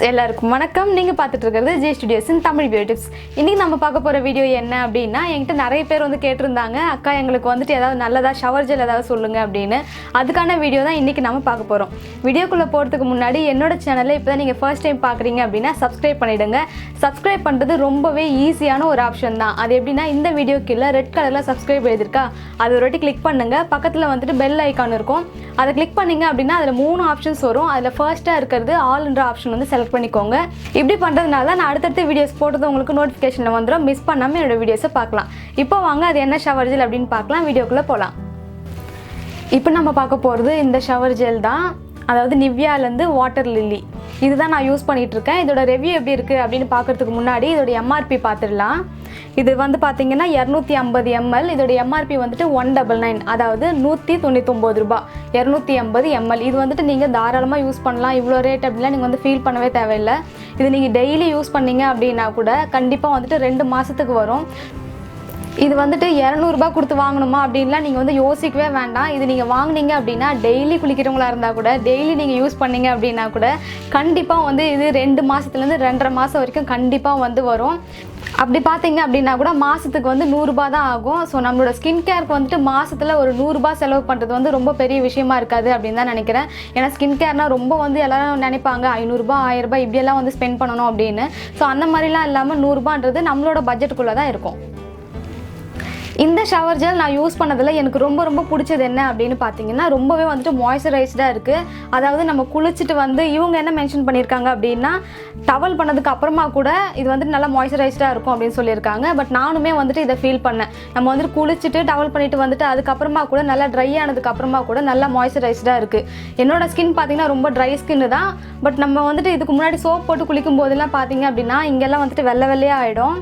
எல்லாருக்கும் வணக்கம். நீங்க பார்த்துட்டு இருக்கிறது ஜே ஸ்டுடியோஸ் இன் தமிழ் பியூட்டி டிப்ஸ். இன்னைக்கு நம்ம பார்க்க போற வீடியோ என்ன அப்படின்னா, என்கிட்ட நிறைய பேர் வந்து கேட்டிருந்தாங்க, அக்கா எங்களுக்கு வந்துட்டு ஏதாவது நல்லதா ஷவர் ஜெல் ஏதாவது சொல்லுங்க அப்படின்னு. அதுக்கான வீடியோ தான் இன்னைக்கு நம்ம பார்க்க போறோம். வீடியோக்குள்ள போறதுக்கு முன்னாடி என்னோட சேனலை இப்போதான் நீங்க ஃபர்ஸ்ட் டைம் பார்க்குறீங்க அப்படின்னா சப்ஸ்கிரைப் பண்ணிடுங்க. சப்ஸ்கிரைப் பண்ணுறது ரொம்பவே ஈஸியான ஒரு ஆப்ஷன் தான். அது எப்படின்னா, இந்த வீடியோ கீழே ரெட் கலரில் சப்ஸ்கிரைப் எழுதிருக்கா, அது ஒரு வாட்டி கிளிக் பண்ணுங்க. பக்கத்தில் வந்துட்டு பெல் ஐக்கான் இருக்கும், அதை கிளிக் பண்ணிங்க அப்படின்னா அதில் 3 ஆப்ஷன்ஸ் வரும். அதில் ஃபர்ஸ்ட்டாக இருக்கிறது ஆல்ன்ற ஆப்ஷன் வந்து செலக்ட் பண்ணிக்கோங்க. இப்படி பண்ணுறதுனால தான் நான் அடுத்தடுத்த வீடியோஸ் போட்டது உங்களுக்கு நோட்டிஃபிகேஷனில் வந்துடும். மிஸ் பண்ணாமல் என்னோடய வீடியோஸை பார்க்கலாம். இப்போ வாங்க அது என்ன ஷவர் ஜெல் அப்படின்னு பார்க்கலாம். வீடியோக்குள்ளே போகலாம். இப்போ நம்ம பார்க்க போகிறது இந்த ஷவர் ஜெல் தான், அதாவது நிவ்யாலேருந்து வாட்டர் லில்லி. இதுதான் நான் யூஸ் பண்ணிகிட்ருக்கேன். இதோட ரிவ்யூ எப்படி இருக்குது அப்படின்னு பார்க்குறதுக்கு முன்னாடி இதோட எம்ஆர்பி பார்த்துடலாம். இது வந்து பார்த்தீங்கன்னா 250 ml. இதோட எம்ஆர்பி வந்துட்டு 199, அதாவது 199 ரூபா. 250 ml. இது வந்துட்டு நீங்கள் தாராளமாக யூஸ் பண்ணலாம். இவ்வளோ ரேட் அப்படிலாம் நீங்கள் வந்து ஃபீல் பண்ணவே தேவையில்லை. இது நீங்கள் டெய்லி யூஸ் பண்ணீங்க அப்படின்னா கூட கண்டிப்பாக வந்துட்டு 2 மாதத்துக்கு வரும். இது வந்துட்டு 200 ரூபா கொடுத்து வாங்கணுமா அப்படின்லாம் நீங்கள் வந்து யோசிக்கவே வேண்டாம். இது நீங்கள் வாங்கினீங்க அப்படின்னா டெய்லி குளிக்கிறவங்களா இருந்தால் கூட, டெய்லி நீங்கள் யூஸ் பண்ணீங்க அப்படின்னா கூட கண்டிப்பாக வந்து இது 2 மாதத்துலேருந்து 2.5 மாதம் வரைக்கும் கண்டிப்பாக வந்து வரும். அப்படி பார்த்தீங்க அப்படின்னா கூட மாதத்துக்கு வந்து 100 ரூபா தான் ஆகும். ஸோ நம்மளோட ஸ்கின் கேருக்கு வந்துட்டு மாதத்தில் ஒரு 100 ரூபா செலவு பண்ணுறது வந்து ரொம்ப பெரிய விஷயமா இருக்காது அப்படின்னு தான் நினைக்கிறேன். ஏன்னா ஸ்கின் கேர்னால் ரொம்ப வந்து எல்லாரும் நினைப்பாங்க 500 ரூபா 1000 ரூபாய் இப்படியெல்லாம் வந்து ஸ்பெண்ட் பண்ணணும் அப்படின்னு. ஸோ அந்த மாதிரிலாம் இல்லாமல் 100 ரூபான்றது நம்மளோட பட்ஜெட்டுக்குள்ளே தான் இருக்கும். இந்த ஷவர் ஜெல் நான் யூஸ் பண்ணதில் எனக்கு ரொம்ப பிடிச்சது என்ன அப்படின்னு பார்த்தீங்கன்னா, ரொம்பவே வந்துட்டு மாய்ஸ்சரைஸ்டாக இருக்குது. அதாவது நம்ம குளிச்சுட்டு வந்து இவங்க என்ன மென்ஷன் பண்ணியிருக்காங்க அப்படின்னா, டவல் பண்ணதுக்கு அப்புறமா கூட இது வந்துட்டு நல்லா மாய்ஸ்சரைஸ்டாக இருக்கும் அப்படின்னு சொல்லியிருக்காங்க. பட் நானுமே வந்துட்டு இதை ஃபீல் பண்ணேன். நம்ம வந்துட்டு குளிச்சுட்டு டவல் பண்ணிட்டு வந்துட்டு அதுக்கப்புறமா கூட நல்லா ட்ரை ஆனதுக்கு அப்புறமா கூட நல்லா மாய்ஸ்சரைஸ்டாக இருக்குது. என்னோட ஸ்கின் பார்த்தீங்கன்னா ரொம்ப ட்ரை ஸ்கின்னு தான். பட் நம்ம வந்துட்டு இதுக்கு முன்னாடி சோப் போட்டு குளிக்கும் போதெல்லாம் பார்த்தீங்க அப்படின்னா இங்கெல்லாம் வந்துட்டு வெள்ளையாக ஆகிடும்.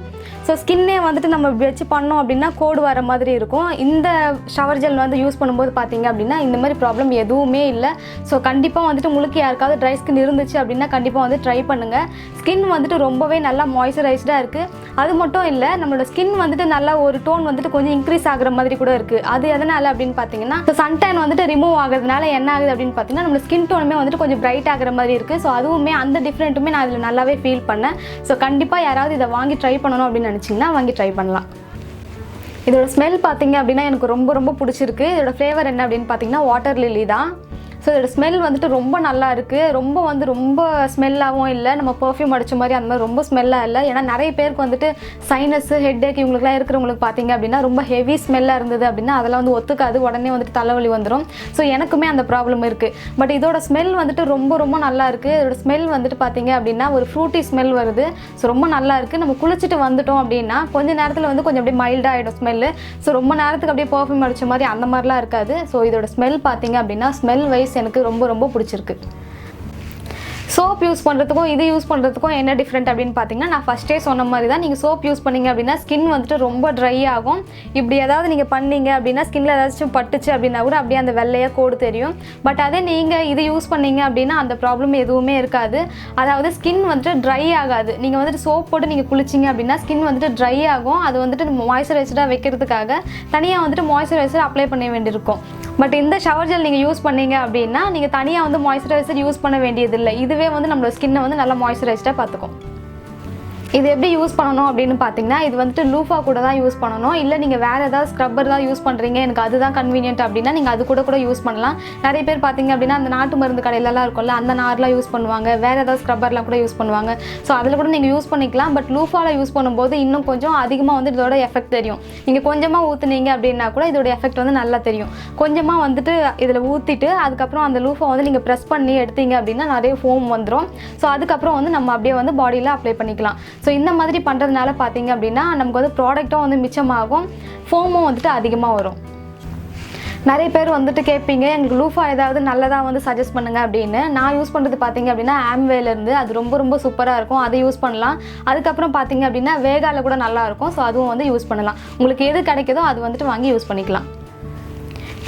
ஸோ ஸ்கின்னே வந்துட்டு நம்ம வச்சு பண்ணோம் அப்படின்னா கோடு வர மாதிரி இருக்கும். இந்த ஷவர் ஜெல் வந்து யூஸ் பண்ணும்போது பார்த்தீங்க அப்படின்னா இந்த மாதிரி ப்ராப்ளம் எதுவுமே இல்லை. ஸோ கண்டிப்பாக வந்துட்டு உங்களுக்கு யாருக்காவது ட்ரை ஸ்கின் இருந்துச்சு அப்படின்னா கண்டிப்பாக வந்து ட்ரை பண்ணுங்கள். ஸ்கின் வந்துட்டு ரொம்பவே நல்லா மாய்ஸ்சரைஸ்டாக இருக்குது. அது மட்டும் இல்லை, நம்மளோட ஸ்கின் வந்துட்டு நல்லா ஒரு டோன் வந்துட்டு கொஞ்சம் இன்க்ரீஸ் ஆகிற மாதிரி கூட இருக்குது. அது எதனால் அப்படின்னு பார்த்தீங்கன்னா, ஸோ சன்டேன் வந்துட்டு ரிமூவ் ஆகிறதுனால என்ன ஆகுது அப்படின்னு பார்த்தீங்கன்னா, நம்ம ஸ்கின் டோனுமே வந்துட்டு கொஞ்சம் பிரைட் ஆகிற மாதிரி இருக்குது. ஸோ அதுவுமே அந்த டிஃப்ரெண்ட்டுமே நான் இதில் நல்லாவே ஃபீல் பண்ணேன். ஸோ கண்டிப்பாக யாராவது இதை வாங்கி ட்ரை பண்ணணும் அப்படின்னு நினச்சிங்கன்னா வாங்கி ட்ரை பண்ணலாம். இதோட ஸ்மெல் பார்த்தீங்க அப்படின்னா எனக்கு ரொம்ப பிடிச்சிருக்கு. இதோட ஃப்ளேவர் என்ன அப்படின்னு பார்த்தீங்கன்னா வாட்டர் லில்லி தான். ஸோ இதோட ஸ்மெல் வந்துட்டு ரொம்ப நல்லா இருக்குது. ரொம்ப ஸ்மெல்லாகவும் இல்லை, நம்ம பர்ஃப்யூம் அடித்த மாதிரி அந்த மாதிரி ரொம்ப ஸ்மெல்லாக இல்லை. ஏன்னா நிறைய பேருக்கு வந்துட்டு சைனஸு ஹெட்டேக் இவங்களுக்குலாம் இருக்கிறவங்களுக்கு பார்த்தீங்க அப்படின்னா ரொம்ப ஹெவி ஸ்மெல்லாக இருந்தது அப்படின்னா அதெல்லாம் வந்து ஒத்துக்காது, உடனே வந்துட்டு தலைவலி வந்துடும். ஸோ எனக்குமே அந்த ப்ராப்ளம் இருக்குது. பட் இதோட ஸ்மெல் வந்துட்டு ரொம்ப நல்லா இருக்குது. இதோட ஸ்மெல் வந்துட்டு பார்த்தீங்க அப்படின்னா ஒரு ஃப்ரூட்டி ஸ்மெல் வருது. ஸோ ரொம்ப நல்லா இருக்குது. நம்ம குளிச்சுட்டு வந்துட்டோம் அப்படின்னா கொஞ்சம் நேரத்தில் வந்து கொஞ்சம் அப்படியே மைல்டாக ஆகிடும் ஸ்மெல்லு. ஸோ ரொம்ப நேரத்துக்கு அப்படியே பர்ஃப்யூம் அடித்த மாதிரி அந்த மாதிரிலாம் இருக்காது. ஸோ இதோட ஸ்மெல் பார்த்தீங்க அப்படின்னா ஸ்மெல் வைஸ் எனக்கு ரொம்ப பிடிச்சிருக்கு. சோப் யூஸ் பண்ணுறதுக்கும் இது யூஸ் பண்ணுறதுக்கும் என்ன டிஃப்ரெண்ட் அப்படின்னு பார்த்தீங்கன்னா, நான் ஃபஸ்ட்டே சொன்ன மாதிரி தான். நீங்கள் சோப் யூஸ் பண்ணிங்க அப்படின்னா ஸ்கின் வந்துட்டு ரொம்ப ட்ரை ஆகும். இப்படி ஏதாவது நீங்கள் பண்ணீங்க அப்படின்னா ஸ்கின்னில் ஏதாச்சும் பட்டுச்சு அப்படின்னா கூட அப்படியே அந்த வெள்ளையாக கோடு தெரியும். பட் அதே நீங்கள் இது யூஸ் பண்ணீங்க அப்படின்னா அந்த ப்ராப்ளம் எதுவுமே இருக்காது. அதாவது ஸ்கின் வந்துட்டு ட்ரை ஆகாது. நீங்கள் வந்துட்டு சோப் போட்டு நீங்கள் குளிச்சிங்க அப்படின்னா ஸ்கின் வந்துட்டு ட்ரை ஆகும். அது வந்துட்டு மாய்ஸ்சரைஸ்டாக வைக்கிறதுக்காக தனியாக வந்துட்டு மாய்ஸ்சரைசர் அப்ளை பண்ண வேண்டியிருக்கும். பட் இந்த ஷவர் ஜெல் நீங்கள் யூஸ் பண்ணீங்க அப்படின்னா நீங்கள் தனியாக வந்து மாய்ஸ்சரைசர் யூஸ் பண்ண வேண்டியதில்லை. இதுவே வந்து நம்மளோட ஸ்கின்னை வந்து நல்லா மாய்ஸ்சரைஸ்டாக பார்த்துக்கும். இது எப்படி யூஸ் பண்ணணும் அப்படின்னு பார்த்தீங்கன்னா, இது வந்துட்டு லூஃபா கூட தான் யூஸ் பண்ணணும். இல்லை நீங்கள் வேறு ஏதாவது ஸ்க்ரப்பர் தான் யூஸ் பண்ணுறீங்க, எனக்கு அதுதான் கன்வீனியன்ட் அப்படின்னா நீங்கள் அது கூட யூஸ் பண்ணலாம். நிறைய பேர் பார்த்தீங்க அப்படின்னா அந்த நாட்டு மருந்து கடையிலலாம் இருக்கும்ல, அந்த நார்லாம் யூஸ் பண்ணுவாங்க. வேறு ஏதாவது ஸ்க்ரப்பர்லாம் கூட யூஸ் பண்ணுவாங்க. ஸோ அதில் கூட நீங்கள் யூஸ் பண்ணிக்கலாம். பட் லூஃபாவில் யூஸ் பண்ணும்போது இன்னும் கொஞ்சம் அதிகமாக வந்து இதோட எஃபெக்ட் தெரியும். நீங்கள் கொஞ்சமாக ஊற்றுனீங்க அப்படின்னா கூட இதோட எஃபெக்ட் வந்து நல்லா தெரியும். கொஞ்சமாக வந்துட்டு இதில் ஊற்றிட்டு அதுக்கப்புறம் அந்த லூஃபா வந்து நீங்கள் ப்ரெஸ் பண்ணி எடுத்தீங்க அப்படின்னா நிறைய ஃபோம் வந்துடும். ஸோ அதுக்கப்புறம் வந்து நம்ம அப்படியே வந்து பாடியில் அப்ளை பண்ணிக்கலாம். ஸோ இந்த மாதிரி பண்ணுறதுனால பார்த்தீங்க அப்படின்னா நமக்கு வந்து ப்ராடக்ட்டும் வந்து மிச்சமாகும், ஃபோமும் வந்துட்டு அதிகமாக வரும். நிறைய பேர் வந்துட்டு கேட்பீங்க, எங்களுக்கு லூஃபா ஏதாவது நல்லதாக வந்து சஜஸ்ட் பண்ணுங்க அப்படின்னு. நான் யூஸ் பண்ணுறது பார்த்தீங்க அப்படின்னா ஆம்வேலேருந்து, அது ரொம்ப சூப்பராக இருக்கும். அதை யூஸ் பண்ணலாம். அதுக்கப்புறம் பார்த்தீங்க அப்படின்னா வேகாவில் கூட நல்லாயிருக்கும். ஸோ அதுவும் வந்து யூஸ் பண்ணலாம். உங்களுக்கு எது கிடைக்குதோ அது வந்துட்டு வாங்கி யூஸ் பண்ணிக்கலாம்.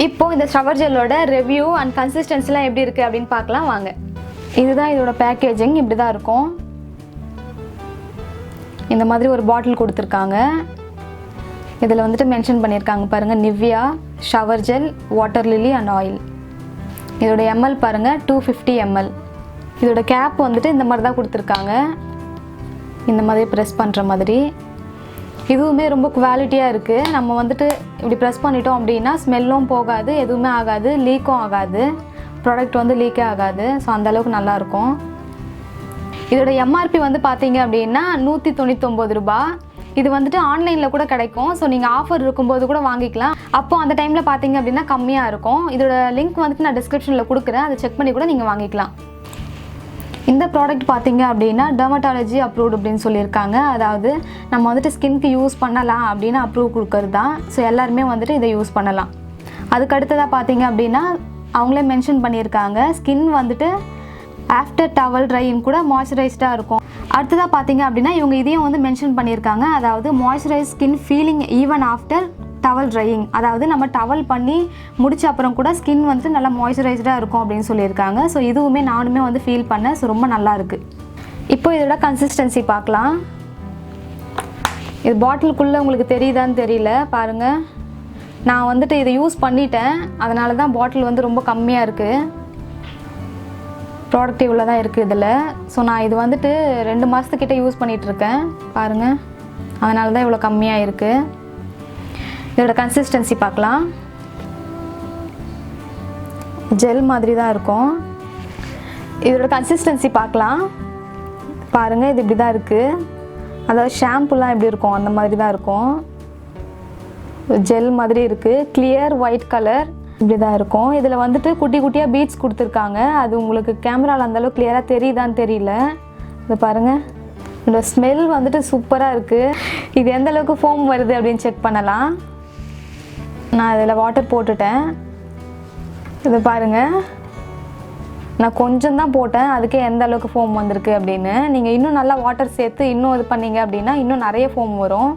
இப்போது இந்த ஷவர் ஜெல்லோட ரிவ்யூ அண்ட் கன்சிஸ்டன்சிலாம் எப்படி இருக்குது அப்படின்னு பார்க்கலாம் வாங்க. இதுதான் இதோட பேக்கேஜிங். இப்படி தான் இருக்கும். இந்த மாதிரி ஒரு பாட்டில் கொடுத்துருக்காங்க. இதில் வந்துட்டு மென்ஷன் பண்ணியிருக்காங்க பாருங்கள், Nivea shower gel water lily and oil. இதோட எம்எல் பாருங்கள் 250 ml. இதோட கேப் வந்துட்டு இந்த மாதிரி தான் கொடுத்துருக்காங்க, இந்த மாதிரி ப்ரெஸ் பண்ணுற மாதிரி. இதுவுமே ரொம்ப குவாலிட்டியாக இருக்குது. நம்ம வந்துட்டு இப்படி ப்ரெஸ் பண்ணிட்டோம் அப்படின்னா ஸ்மெல்லும் போகாது, எதுவுமே ஆகாது, லீக்கும் ஆகாது, ப்ராடக்ட் வந்து லீக்கே ஆகாது. ஸோ அந்தளவுக்கு நல்லாயிருக்கும். இதோட எம்ஆர்பி வந்து பார்த்தீங்க அப்படின்னா 199 ரூபா. இது வந்துட்டு ஆன்லைனில் கூட கிடைக்கும். ஸோ நீங்கள் ஆஃபர் இருக்கும்போது கூட வாங்கிக்கலாம். அப்போது அந்த டைமில் பார்த்தீங்க அப்படின்னா கம்மியாக இருக்கும். இதோட லிங்க் வந்துட்டு நான் டிஸ்கிரிப்ஷனில் கொடுக்குறேன், அதை செக் பண்ணி கூட நீங்கள் வாங்கிக்கலாம். இந்த ப்ராடக்ட் பார்த்தீங்க அப்படின்னா டெர்மட்டாலஜி அப்ரூவ்ட் அப்படின்னு சொல்லியிருக்காங்க. அதாவது நம்ம வந்துட்டு ஸ்கின்க்கு யூஸ் பண்ணலாம் அப்படின்னு அப்ரூவ் கொடுக்கறது தான். ஸோ எல்லாருமே வந்துட்டு இதை யூஸ் பண்ணலாம். அதுக்கு அடுத்ததாக பார்த்தீங்க அப்படின்னா அவங்களே மென்ஷன் பண்ணியிருக்காங்க, ஸ்கின் வந்துட்டு ஆஃப்டர் டவல் ட்ரையிங் கூட மாய்ஸ்சரைஸ்டாக இருக்கும். அடுத்ததாக பார்த்தீங்க அப்படின்னா இவங்க இதையும் வந்து மென்ஷன் பண்ணியிருக்காங்க, அதாவது moisturise skin feeling even after towel drying. அதாவது நம்ம டவல் பண்ணி முடிச்ச அப்புறம் கூட ஸ்கின் வந்துட்டு நல்லா மாய்ஸ்சரைஸ்டாக இருக்கும் அப்படின்னு சொல்லியிருக்காங்க. ஸோ இதுவுமே நானுமே வந்து ஃபீல் பண்ணேன். ஸோ ரொம்ப நல்லாயிருக்கு. இப்போ இதோட கன்சிஸ்டன்சி பார்க்கலாம். இது பாட்டிலுக்குள்ளே உங்களுக்கு தெரியுதான்னு தெரியல, பாருங்கள். நான் வந்துட்டு இதை யூஸ் பண்ணிட்டேன், அதனால தான் பாட்டில் வந்து ரொம்ப கம்மியாக இருக்குது. ப்ராடக்ட் இவ்வளோ தான் இருக்குது இதில். ஸோ நான் இது வந்துட்டு 2 மாதத்துக்கிட்ட யூஸ் பண்ணிகிட்ருக்கேன், பாருங்கள். அதனால தான் இவ்வளோ கம்மியாக இருக்குது. இதோட கன்சிஸ்டன்சி பார்க்கலாம். ஜெல் மாதிரி தான் இருக்கும். இதோட கன்சிஸ்டன்சி பார்க்கலாம், பாருங்கள். இது இப்படி தான் இருக்குது. அதாவது ஷாம்புலாம் எப்படி இருக்கும் அந்த மாதிரி தான் இருக்கும். ஜெல் மாதிரி இருக்குது, கிளியர் ஒயிட் கலர் இப்படி தான் இருக்கும். இதில் வந்துட்டு குட்டி குட்டியாக பீட்ஸ் கொடுத்துருக்காங்க. அது உங்களுக்கு கேமராவில் அந்தளவுக்கு கிளியராக தெரியுதான்னு தெரியல. இது பாருங்கள். இதோட ஸ்மெல் வந்துட்டு சூப்பராக இருக்குது. இது எந்த அளவுக்கு ஃபோம் வருது அப்படின்னு செக் பண்ணலாம். நான் இதில் வாட்டர் போட்டுட்டேன். இது பாருங்கள், நான் கொஞ்சம் தான் போட்டேன், அதுக்கே எந்த அளவுக்கு ஃபோம் வந்திருக்கு அப்படின்னு. நீங்கள் இன்னும் நல்லா வாட்டர் சேர்த்து இன்னும் இது பண்ணீங்க அப்படின்னா இன்னும் நிறைய ஃபோம் வரும்.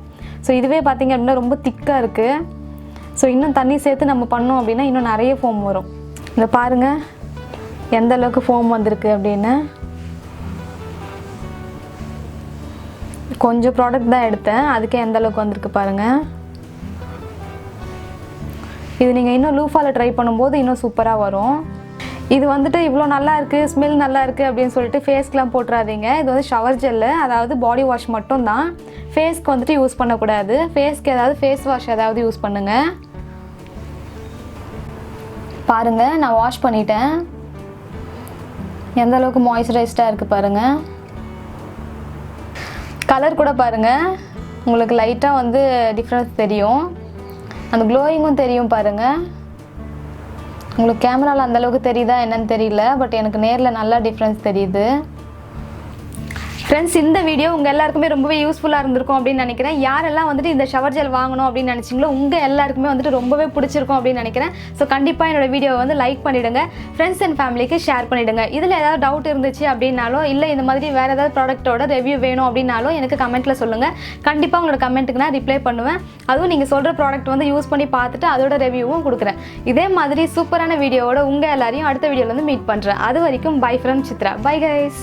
ஸோ இதுவே பார்த்தீங்க அப்படின்னா ரொம்ப திக்காக இருக்குது. ஸோ இன்னும் தண்ணி சேர்த்து நம்ம பண்ணோம் அப்படின்னா இன்னும் நிறைய ஃபோம் வரும். இதை பாருங்கள் எந்த அளவுக்கு ஃபோம் வந்திருக்கு அப்படின்னு. கொஞ்சம் ப்ராடக்ட் தான் எடுத்தேன், அதுக்கே எந்த அளவுக்கு வந்திருக்கு பாருங்கள். இது நீங்கள் இன்னும் லூஃபாவில் ட்ரை பண்ணும்போது இன்னும் சூப்பராக வரும். இது வந்துட்டு இவ்வளோ நல்லா இருக்குது, ஸ்மெல் நல்லா இருக்குது அப்படின்னு சொல்லிட்டு ஃபேஸ்க்கெலாம் போட்டுறாதீங்க. இது வந்து ஷவர் ஜெல்லு, அதாவது பாடி வாஷ் மட்டும் தான். ஃபேஸ்க்கு வந்துட்டு யூஸ் பண்ணக்கூடாது. ஃபேஸ்க்கு ஏதாவது ஃபேஸ் வாஷ் ஏதாவது யூஸ் பண்ணுங்கள். பாருங்கள், நான் வாஷ் பண்ணிட்டேன். எந்த அளவுக்கு மாய்ஸ்சரைஸ்டாக இருக்குது பாருங்கள். கலர் கூட பாருங்கள், உங்களுக்கு லைட்டாக வந்து டிஃப்ரென்ஸ் தெரியும். அந்த க்ளோயிங்கும் தெரியும் பாருங்கள். உங்களுக்கு கேமராவில் அந்தளவுக்கு தெரியுதா என்னன்னு தெரியல, பட் எனக்கு நேரில் நல்லா டிஃப்ரென்ஸ் தெரியுது. ஃப்ரெண்ட்ஸ், இந்த வீடியோ உங்கள் எல்லாருக்குமே ரொம்பவே யூஸ்ஃபுல்லாக இருந்திருக்கும் அப்படின்னு நினைக்கிறேன். யாரெல்லாம் வந்துட்டு இந்த ஷவர் ஜெல் வாங்கணும் அப்படின்னு நினச்சிங்களோ உங்கள் எல்லாருக்குமே வந்துட்டு ரொம்பவே பிடிச்சிருக்கும் அப்படின்னு நினைக்கிறேன். ஸோ கண்டிப்பாக என்னோட வீடியோவை வந்து லைக் பண்ணிவிடுங்க, ஃப்ரெண்ட்ஸ் அண்ட் ஃபேமிலிக்கு ஷேர் பண்ணிவிடுங்க. இதில் ஏதாவது டவுட் இருந்துச்சு அப்படின்னாலோ இல்லை இந்த மாதிரி வேறு ஏதாவது ப்ராடக்ட்டோட ரிவ்யூ வேணும் அப்படின்னாலும் எனக்கு கமெண்ட்டில் சொல்லுங்கள். கண்டிப்பாக உங்களோட கமெண்ட்டுக்கு நான் ரிப்ளை பண்ணுவேன். அதுவும் நீங்கள் சொல்கிற ப்ராடக்ட் வந்து யூஸ் பண்ணி பார்த்துட்டு அதோட ரிவ்யூவும் கொடுக்குறேன். இதே மாதிரி சூப்பரான வீடியோவோட உங்கள் எல்லாரையும் அடுத்த வீடியோவில் வந்து மீட் பண்ணுறேன். அது வரைக்கும் by from Chitra. Bye guys.